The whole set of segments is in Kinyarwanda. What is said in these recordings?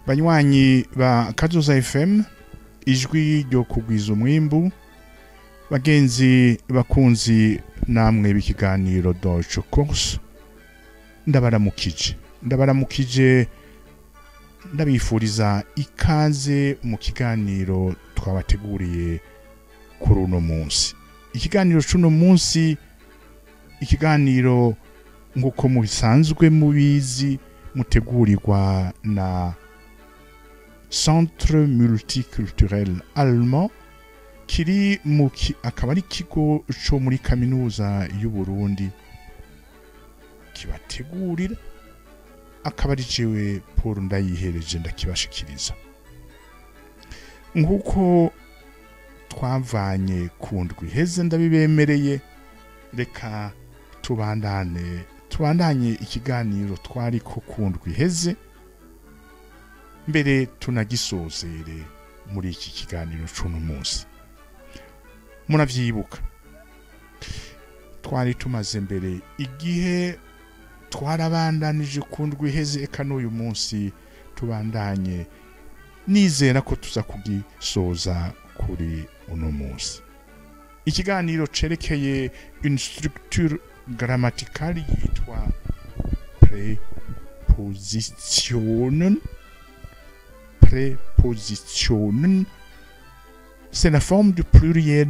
banywanyi ba Kazoza FM ijwi ryo kugwiza umwimbu bagenzi bakunzi namwe bikiganiro Deutsche Kurs ndabaramukije ndabifuriza ikaze mu kiganiro twabateguriye kuri uno munsi. Ikiganiro c'uno munsi ikiganiro nguko mubisanzwe mubizi mutegurirwa na Centre multiculturel allemand kiri akaba ari ikigo cyo muri kaminuza y'u Burundi kibategurira akaba ari jewe Paul Ndayihereje ndakibashikiriza. Nguko twavanye kundwi heze ndabibemereye, reka tubandanye ikiganiro twari ko kundwi heze mbere tunagisozere muri iki kiganiro c'uno munsi. Muravyibuka twari tumaze mbere igihe twarabandanije kundwi heze, eka n'uyu munsi tubandanye, nizera ko tuza kugisoza kuri uno munsi. Ikiganiro cerekeye une structure grammaticale yitwa prépositionen. C'est la forme du pluriel.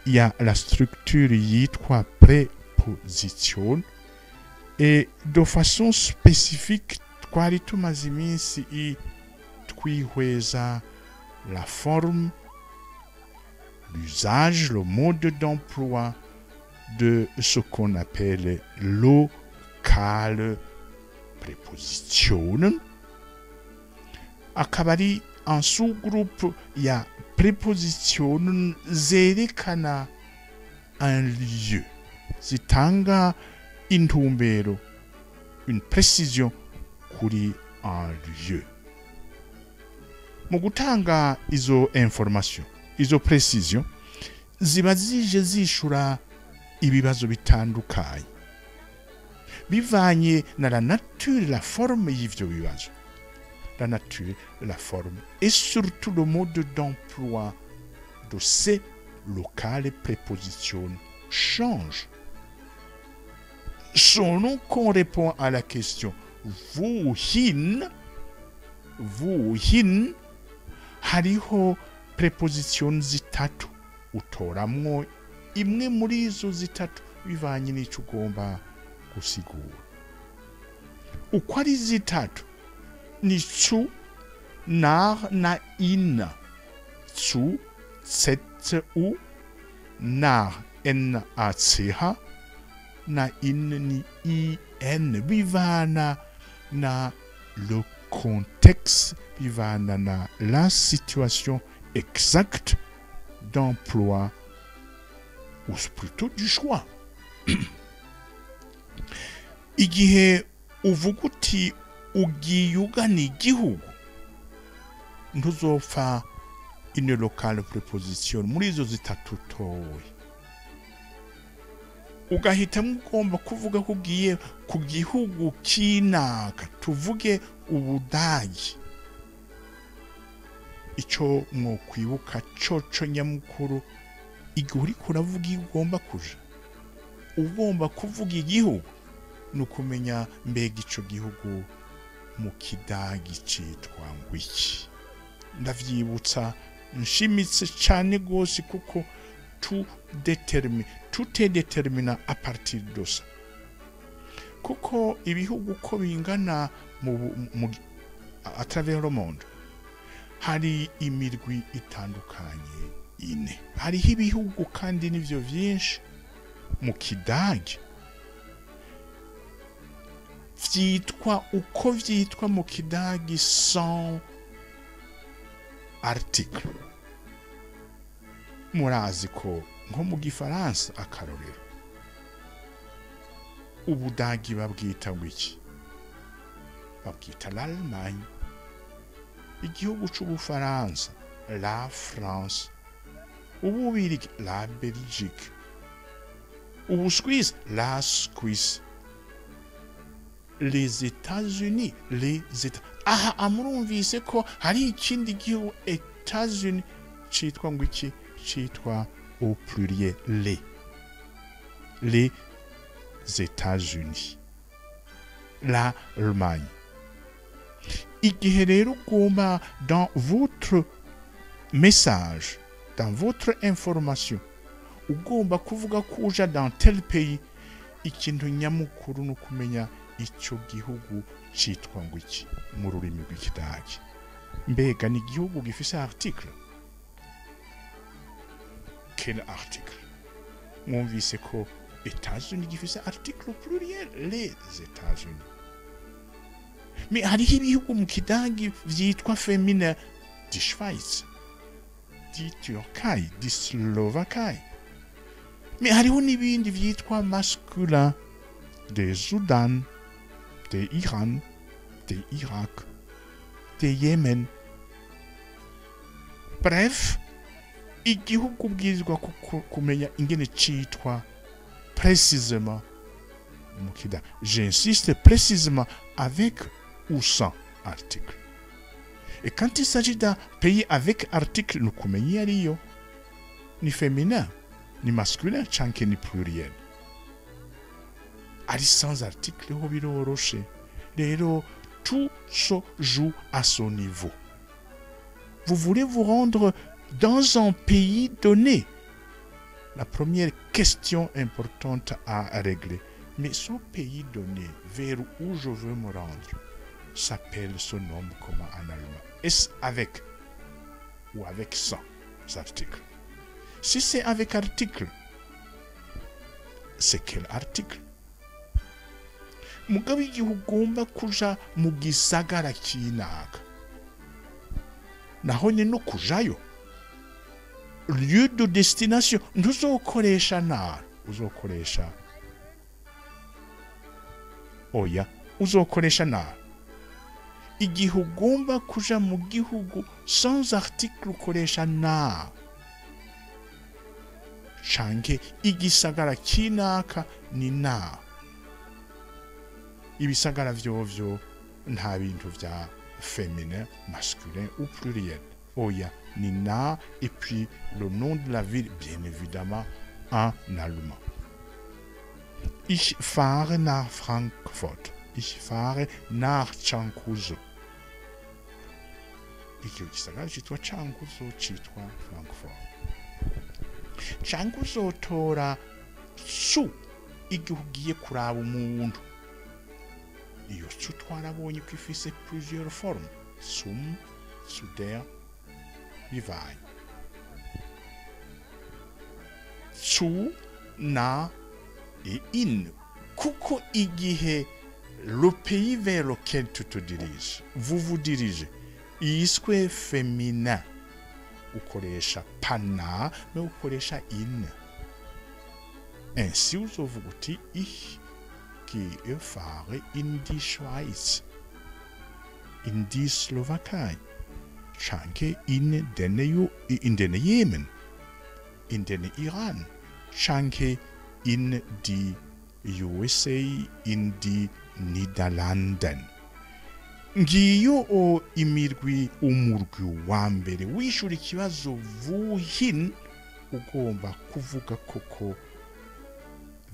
Il y a la structure yitwa préposition, et de façon spécifique twari tumaze iminsi twihweza la forme, l'usage, le mode d'emploi de ce qu'on appelle locale préposition. Akabari en sous-groupe il y a préposition zerekana un lieu, zitanga intumbero, une précision kuri un lieu. Mu gutanga izo information, izo précision ziba zije zishura ibibazo bitandukanye bivanye na la nature, la forme y'ivyo bibazo. La nature, la forme et surtout le mode d'emploi de ces locales prépositions change. Selon qu'on répond à la question wohin, hariho préposition zitatu utoramwo imwe muri izo zitatu bivanye n'ico ugomba gusigura. Uko ari zitatu ni zu, nach na in. Zu, z-u, nach n-a-c-h, na in ni i-n. Bivana na le contexte, bivana na la situation exacte d'emploi, ou plutôt du choix. Igihe uvuga uti ugiye ugana igihugu, ntuzopfa une locale préposition muri izo zitatu towe, ugahitamo ugomba kuvuga ko ugiye ku gihugu kinaka, tuvuge Ubudagi. Ico mwokwibuka coco nyamukuru, igihe uriko uravuga iyo ugomba kuja, ugomba kuvuga igihugu, nukumenya mbega ico gihugu mu Kidagi citwa ngwiki. Ndavyibutsa nshimitse cyane gose kuko tout est déterminé à partir de ça. Kuko ibihugu ko bingana à travers le monde, hari imirwi itandukanye ine. Hariho ibihugu kandi nivyo vyinshi mu Kidagi vyitwa uko vyitwa mu Kidagi sans article. Murazi ko nko mu Gifaransa akarorero Ubudagi babwita wiki, babwita l'Allemagne. Igihugu c'Ubufaransa la France, Ububirigi la Belgique, Ubuswiss la Suisse, les États-Unis, les États. Aha murumvise ko hari ikindi gihugu États-Unis citwa ngo iki, citwa au pluriel les États-Unis, l'Allemagne. Igihe rero ugomba dans votre message, dans votre information, ugomba kuvuga ko uja dans tel pays, ikintu nyamukuru no kumenya icyo gihugu citwa ngo iki mu rurimi rw'Ikidage. Mbega ni igihugu gifise article. Quel article? Mwumvise ko États-Unis gifise article pluriel, les États-Unis. Mais hariho ibihugu mu Kidage vyitwa féminin, die Schweiz, die Türkei, die Slovaquie. Mais hariho n'ibindi vyitwa masculin, des Soudan, des Iran, des Irak, des Yemen. Bref, igihugu bwizwa kumenya ingene citwa précisément mu Kidage. J'insiste, précisément avec ou sans article. Et quand il s'agit d'un pays avec article, nous kumenya ariyo ni féminin, ni masculin, canke ni pluriel. Ari sans article ho biroroshe. Rero tout se joue à son niveau. Vous voulez vous rendre dans un pays donné. La première question importante à régler. Mais ce pays donné, vers où je veux me rendre, se nomme comment en allemand? Est-ce avec ou avec sans article? Si c'est avec article, c'est quel article? Mugabo igihe ugomba kuja mu gisagara kinaka, naho nyene no kujayo, lieu de destination, ntuzokoresha ntara, uzokoresha oya, uzokoresha ntara. Igihe ugomba kuja mu gihugu sans article ukoresha ntara, canke igisagara kinaka ni ntara. Ibisagara vyovyo nta bintu vya féminin, masculin ou pluriel. Oya, ni na, et puis le nom de la ville, bien évidemment, en allemand. Ich fahre nach Frankfurt. Ich fahre nach Cankuzo. Icyo gisagara citwa Cankuzo citwa Frankfurt. Cankuzo tora su igihe ugiye kuraba umuntu. Iyo su twarabonye ko ifise plusieurs formes. Sum, suder, bivaye. Su, na et in. Kuko igihe le pays vers lequel tu te diriges, vous vous dirigez, iswe féminin, ukoresha pana, mais ukoresha in. Ainsi uzovuga uti ich gehe fahre in die Schweiz, in die Slowakei, canke in den Jemen, in den Iran, canke in die USA, in die Niederlanden. Ngiyo umurwi wa mbere wishura ikibazo vuhin, ugomba kuvuga koko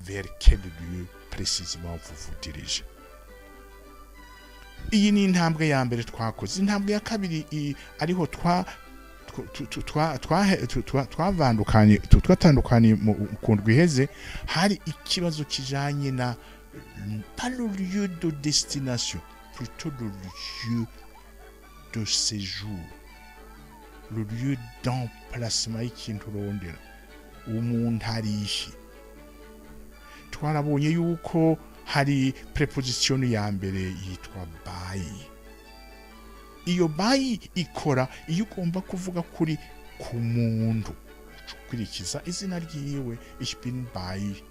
vers quel lieu précisément vous vous dirigez. Iyi ni intambwe ya mbere twakoze. Intambwe ya kabiri ariho twatandukanye mu kundwa iheze, hari ikibazo kijanye na pas le lieu de destination, plutôt le lieu de séjour, le lieu d'emplacement y'ikintu urondera, umuntu arihi. Twarabonye yuko hari preposition ya mbere yitwa by. Iyo by ikora iyo ugomba kuvuga kuri ku muntu, ukurikiza izina ryiwe. Ich bin by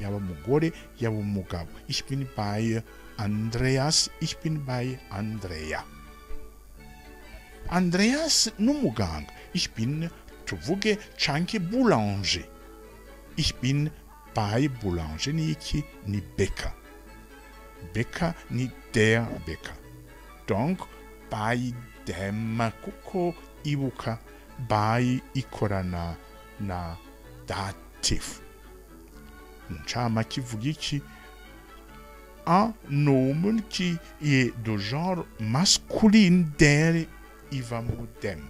yaba mugore yaba umugabo. Ich bin by Andreas, ich bin by Andrea. Andreas n'umuganga. Ich bin, tuvuge, canke boulanger. Ich bin by boulanger ni iki? Ni beka. Bäcker ni der Bäcker. Donc, bei dem kuko ibuka by ikorana na datif. Ncama kivuga iki? Un nomen qui est de genre masculin, der iva mu dem.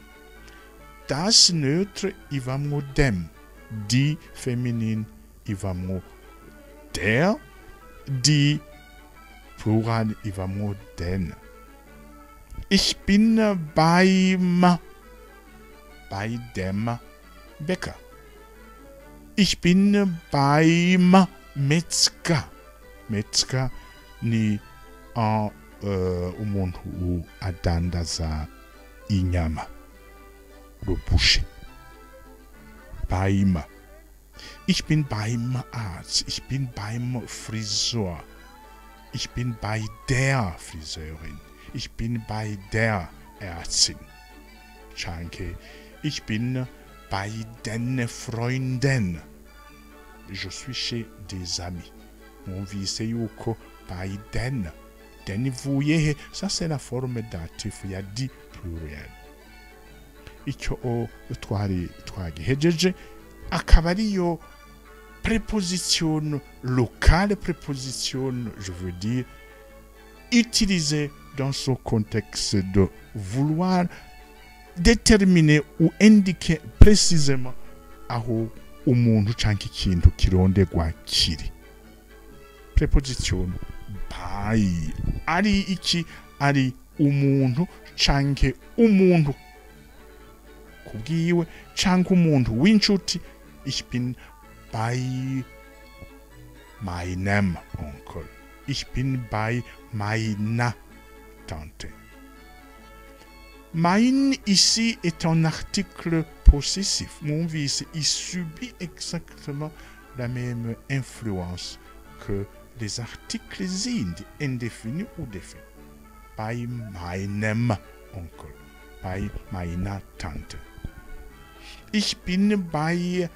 Das neutre iva mu dem. Die feminin iva mu der. Die plural iva mu den. Ich bin bei dem Bäcker. Ich bin beim Metzger. Metzger ni umuntu adandaza inyama. Le boucher. Beim. Ich bin beim Arzt. Ich bin beim Friseur. Ich bin bei der Friseurin. Ich bin bei der Ärztin. Chanke. Ich bin bei den Freunden. Je suis chez des amis. Mwumvise yuko by den. Den ivuye, ça c'est la forme datif ya di pluriel. Icyo twagihejeje akaba ariyo préposition locale, préposition, je veux dire, utilisée dans son contexte de vouloir déterminer ou indiquer précisément aho umuntu canke ikintu kirondegwa kiri. Préposition by ari iki? Ari umuntu canke umuntu kubwiwe canke umuntu w'inshuti. Ich bin bei meinem Onkel. Ich bin bei meiner Tante. Mein ici est un article possessif. Mon vice, il subit exactement la même influence que les articles indéfinis ou définis. Bei meinem Onkel. Bei meiner Tante. Ich bin bei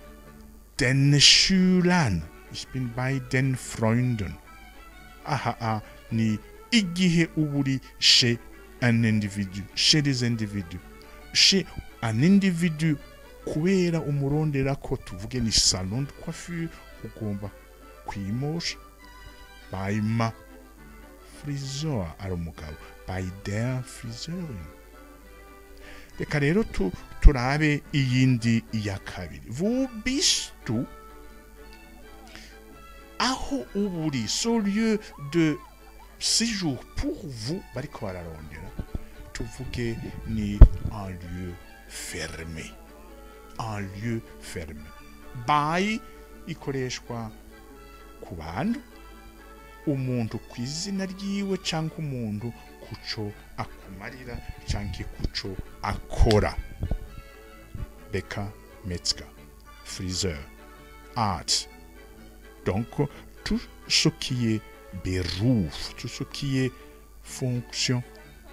den Schülern. Ich bin bei den Freunden. Ni igihe uburi chez un individu, chez des individus, chez un individu kubera umurondera ko tuvuge ni salon de coiffure ugomba kwimosha. Beim Friseur ari umugabo. Bei der Friseurin. Reka rero turabe iyindi ya kabiri. Wo bist du? Aho uburi, ce lieu de séjour pour vous, bariko bararondera, tuvuge ni un lieu fermé. Un lieu fermé. By ikoreshwa ku bantu, umuntu kw'izina ryiwe canke umuntu kuco akumarira canke kuco akora. Bäcker, Metzger, Friseur, Arzt. Donc, tout ce qui est beruf, tout ce qui est fonction,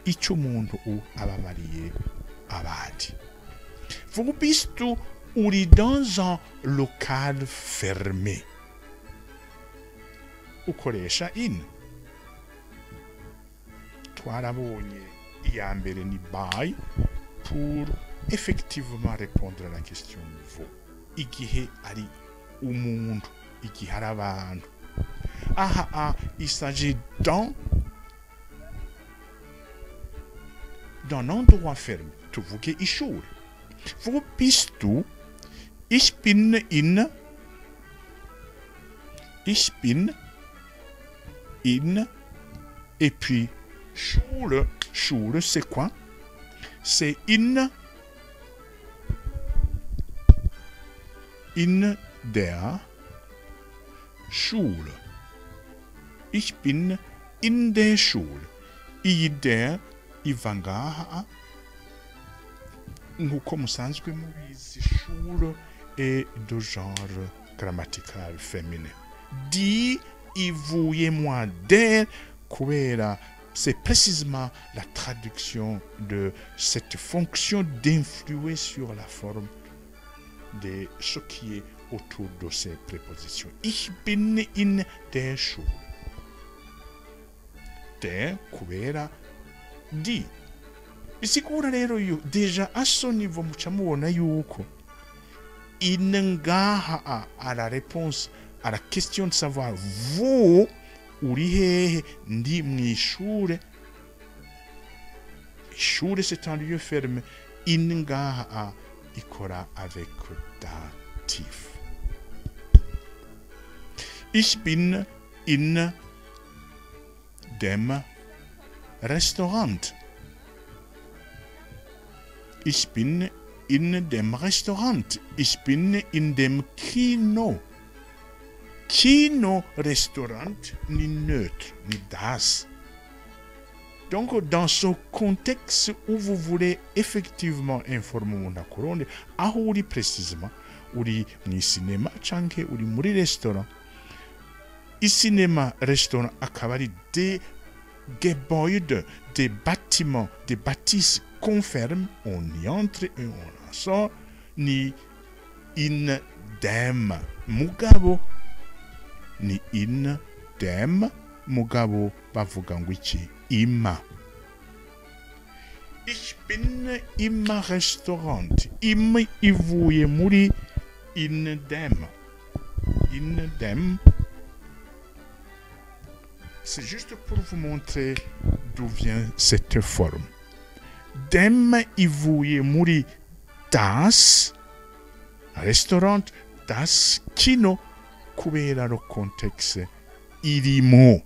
ico muntu abamariye abandi. Wo bist du? Uri dans un local fermé. Ukoresha in. Twarabonye iya mbere ni by pour effectivement répondre à la question wo. Igihe ari umuntu, igihe ari abantu. Il s'agit d'un endroit fermé. Tuvuge ishuri. Wo bist du? Ich bin in. Ich bin in. Et puis Schule. Schule, c'est quoi? C'est in der Schule. Ich bin in der Schule. I der ivangaha. Nk'uko musanzwe mubizi, Schule est de genre grammatical féminin. Die ivuye moi der kubera. C'est précisément la traduction de cette fonction d'influer sur la forme de ce qui est autour de ces prépositions. Ich bin in der Schule. der kubera di. Bisigura rero deja à ce niveau muca mubona yuko ngaha à la réponse à la question de savoir vous uri hehe ndi mwishure. Ishure c'est un lieu fermé. Ngaha ikora avec datif. Ich bin in dem Restaurant. Ich bin in dem Restaurant. Ich bin in dem Kino. Kino, Restaurant, ni neutre, ni das. Donc, dans ce contexte où vous voulez effectivement informer mon akoronde, aho uri précisément, uri ni cinéma, canke uri muri restaurant. I cinéma, restaurant, akaba ari des Gebäude, des bâtiments, des bâtisses qu'on ferme, on y entre et on en sort, ni in dem mugabo, ni in dem mugabo bavuga ngo iki ima. Ich bin im Restaurant. Im ivuye muri in dem. In dem. C'est juste pour vous montrer d'où vient cette forme. Dem ivuye muri das restaurant, das Kino, kubera le contexte irimo.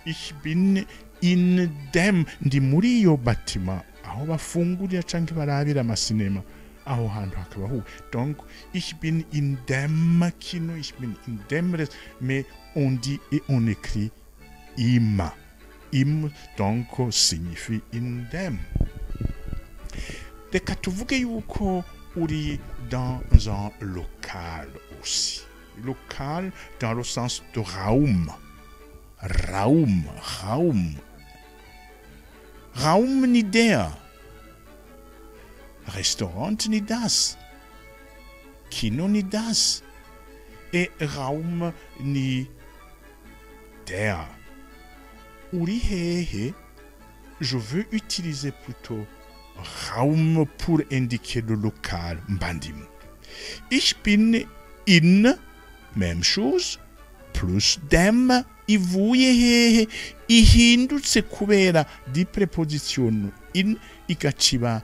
Ich bin in dem, ndi muri iyo batima aho bafungurira canke barabira amasinema, aho hantu hakaba hu. Donc ich bin in dem Kino, ich bin in dem mais on dit et on écrit ima. Im donc signifie in dem. Reka tuvuge yuko uri dans un local aussi. Local dans le sens de Raum. Raum. Raum ni der. Restaurant ni das. Kino ni das. Et Raum ni der. Uri hehe, je veux utiliser plutôt Raum pour indiquer le local mbandimu. Ich bin in, même chose, plus dem, ivuye hehe, ihindutse kubera di préposition in, ikachiba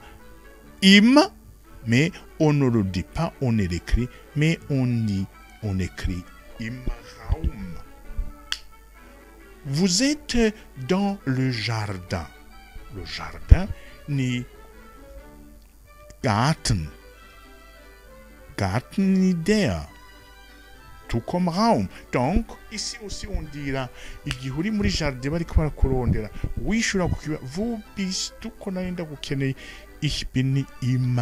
im, mais on ne le dit pas, on l'écrit, mais on écrit im Raum. Vous êtes dans le jardin. Le jardin ni Garten. Garten ni der. Tout comme Raum. Donc, ici aussi on dira, igihe uri muri jardin bariko barakurondera, wishura kukiba, wo bist du ko narinda gukeneye, ich bin im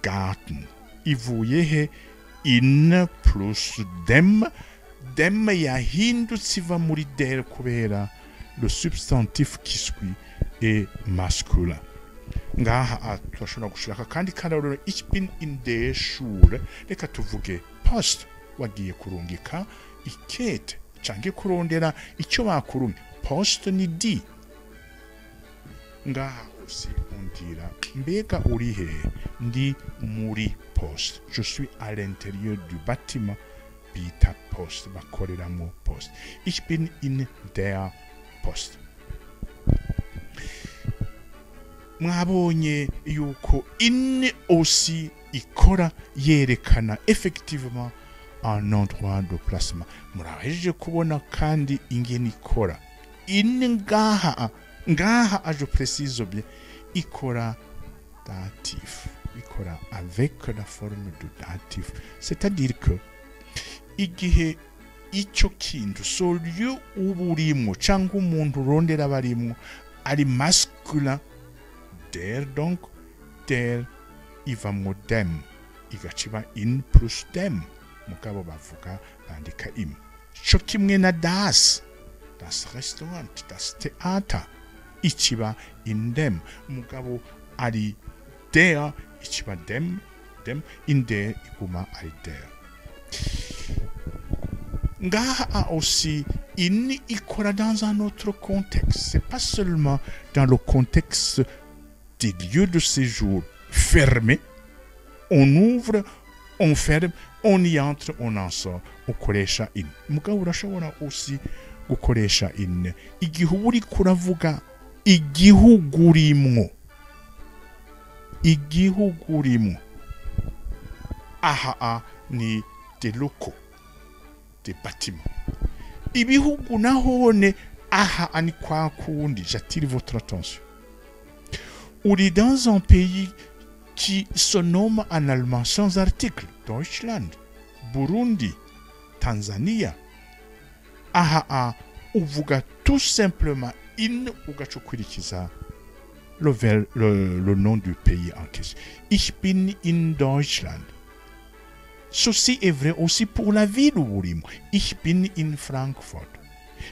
Garten. Ivuye he in plus dem. Dem yahindutse iva muri der kubera le substantif qui suit est masculin. Ngaha turashobora gushaka kandi karorero ich bin in der Schule. Reka tuvuge post wagiye kurungika ikete canke kurondera icyo bakurumye. Post ni di. Ngaha aussi on dira mbega uri he, ndi muri poste. Je suis à l'intérieur du bâtiment bita poste, bakoreramo poste. Ich bin in der Post. Mwabonye yuko in aussi ikora yerekana effectivement un endroit de placement. Muraheje kubona kandi ingene ikora. In ngaha je précise bien, ikora datif. Ikora avec la forme de datif. C'est-à-dire que igihe icyo kintu so lieu uburimo cyangwa umuntu urondera barimo ari masculin, der donc der iva mu dem igaciba in plus dem, mugabo bavuga bandika im. Cyo kimwe na das restaurant, das theater ichiba in dem, mugabo ari der ichiba dem in der iguma ari der. Ngaha aussi in ikora dans un autre contexte. C'est pas seulement dans le contexte des lieux de séjour fermés. On ouvre, on ferme, on y entre, on en sort. Ukoresha in. Mugabo urashobora aussi gukoresha in igihe uri kuravuga igihugu urimo. Igihugu urimo. Aha ni des locaux, des bâtiments. Ibihugu nahone aha ni kwa kundi. J'attire votre attention. Uri dans un pays qui se nomme en allemand sans article. Deutschland, Burundi, Tanzania. Aha uvuga tout simplement in ugachukurikiza le nom du pays en question. Ich bin in Deutschland. Ceci est vrai aussi pour la ville où urimo. Ich bin in Frankfurt.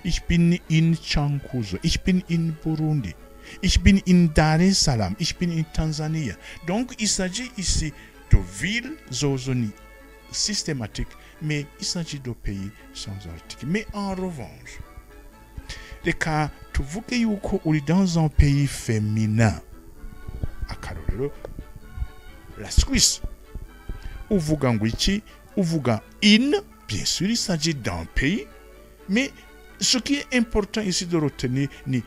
Ich bin in Chankuzo. Ich bin in Burundi. Ich bin in Dar es Salaam. Ich bin in Tanzania. Donc, il s'agit ici de villes, zone systématique, mais il s'agit de pays sans article. Mais en revanche, reka tuvuge yuko uri dans un pays féminin. Akarorero, la Suisse. Uvuga ngo iki? Uvuga in, bien sûr, il s'agit d'un pays, mais ce qui est important ici de retenir ni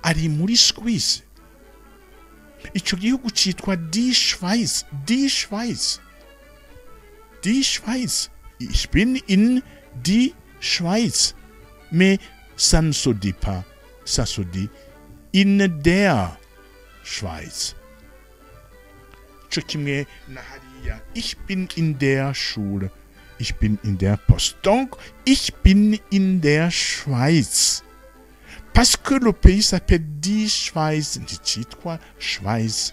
ari muri Suisse. Ico gihugu citwa die Schweiz. Die Schweiz. Die Schweiz. Ich bin in die Schweiz. Mais ça ne se dit pas. Ça se dit in der Schweiz. Ico kimwe na hariya. Ich bin in der Schule. Ich bin in der Post. Donc, ich bin in der Schweiz. Parce que le pays s'appelle die Schweiz, ntitwa Schweiz.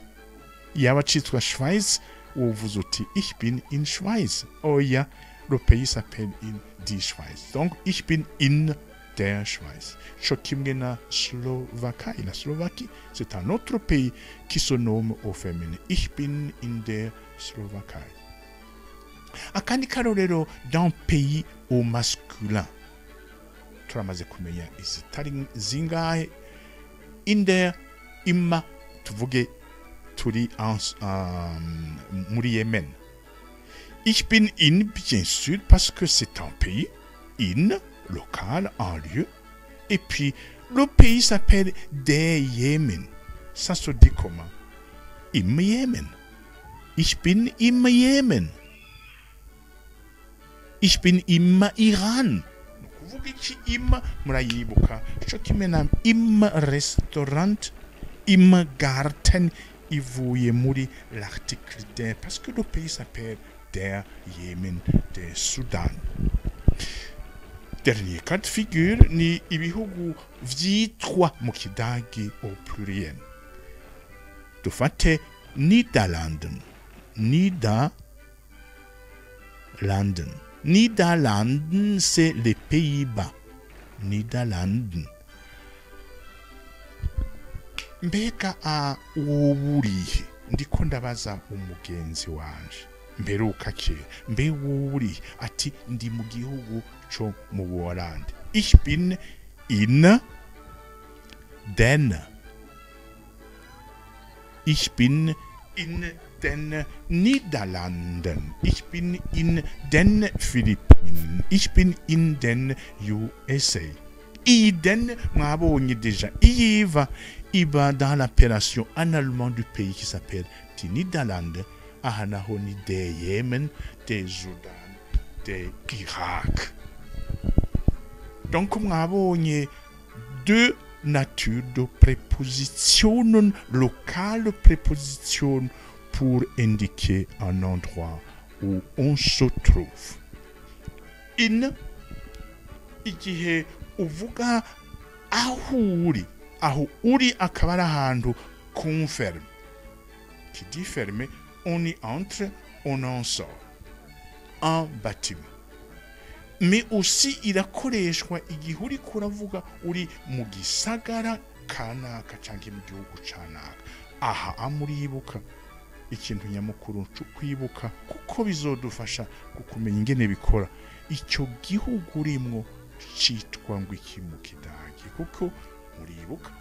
Yaba chitwa Schweiz, uvuze uti ich bin in Schweiz. Oya, le pays s'appelle in die Schweiz. Donc, ich bin in der Schweiz. Chokimge na Slovaquie. La Slovaquie, c'est un autre pays qui se nomme au féminin. Ich bin in der Slovaquie. Akandi karorero d'un pays au masculin. Turamaze kumenya izitari zingahe in der imma tuvuge turi muri Yemen. Ich bin in, bien sûr, parce que c'est un pays in, local, un lieu, et puis le pays s'appelle der Yemen. Ça se dit comment? Im Yemen. Ich bin im Yemen. Ich bin im Iran. Uvuga iki im murayibuka cyo kimena im restaurant im garten ivuye muri l'article der parce que le pays s'appelle der Yemen der Soudan. Dernier cas de figure ni ibihugu vyitwa mu kidagi au pluriel. Dufate Niederlanden. Niederlanden, c'est les Pays-Bas. Niederlanden. Mbega wurihe ndiko ndabaza umugenzi wanje mberuka kera mbe wurihe ati ndi mu gihugu cyo mu Buholandi. Ich bin in den Niederlanden. Ich bin in den Philippinen. Ich bin in den USA. Den mwabonye déjà. Iba dans l'appellation en allemand du pays qui s'appelle die Niederlande. Ahanaho ni de Yemen, de Soudan, de Irak. Donc mwabonye deux natures de préposition locale, préposition pour indiquer un endroit où on se trouve. In, igihe uvuga aho uri akaba ari ahantu confirme. Qui dit fermé, on y entre, on en sort. Un bâtiment. Mais aussi irakoreshwa igihe uri kuravuga uri mu gisagara kanaka canke mu gihugu canaka. Aha amuribuka ikintu nyamukuru cyo kwibuka kuko bizodufasha kukumenya ingene bikora. Icyo gihugu urimo cyitwa ngo iki mu kidagi kuko muribuka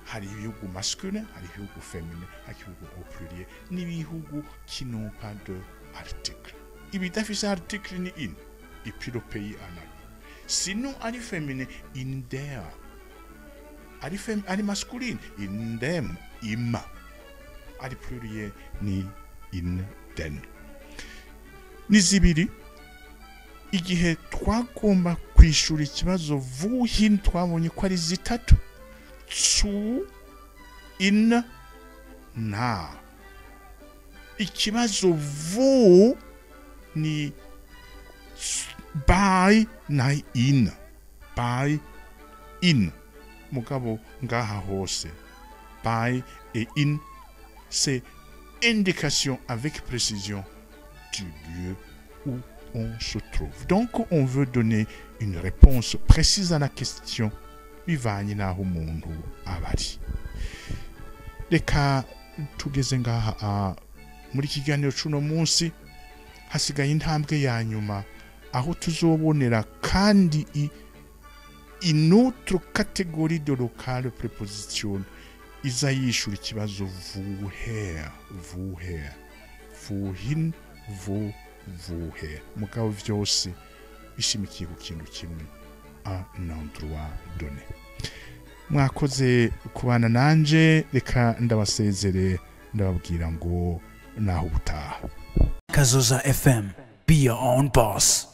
hari ibihugu masculine hari ibihugu féminin hari ibihugu au pluriel n'ibihugu qui n'ont pas de article ibidafise article ni in et puis le pays en a sinon ari féminin in der ari masculine in dem ima ari pluriel ni in den ni zibiri igihe twagomba kwishura ikibazo vuhin twabonye ko ari zitatu zu in na ikibazo vu ni by na in by in mugabo ngaha hose by et in c'est indication avec précision du lieu où on se trouve. Donc on veut donner une réponse précise à la question bivanye naho umuntu abari. Reka tugeze ngaha muri kiganiro cuno munsi hasigaye intambwe ya nyuma aho tuzobonera kandi une autre catégorie de locale préposition iza yishura ikibazo vuher vuhin vuher mugabo vyose bishimikiye ku kintu kimwe un endroit donné. Mwakoze kubana nanje reka ndabasezere ndababwira ngo naho ubutaha. Kazoza FM, be your own boss.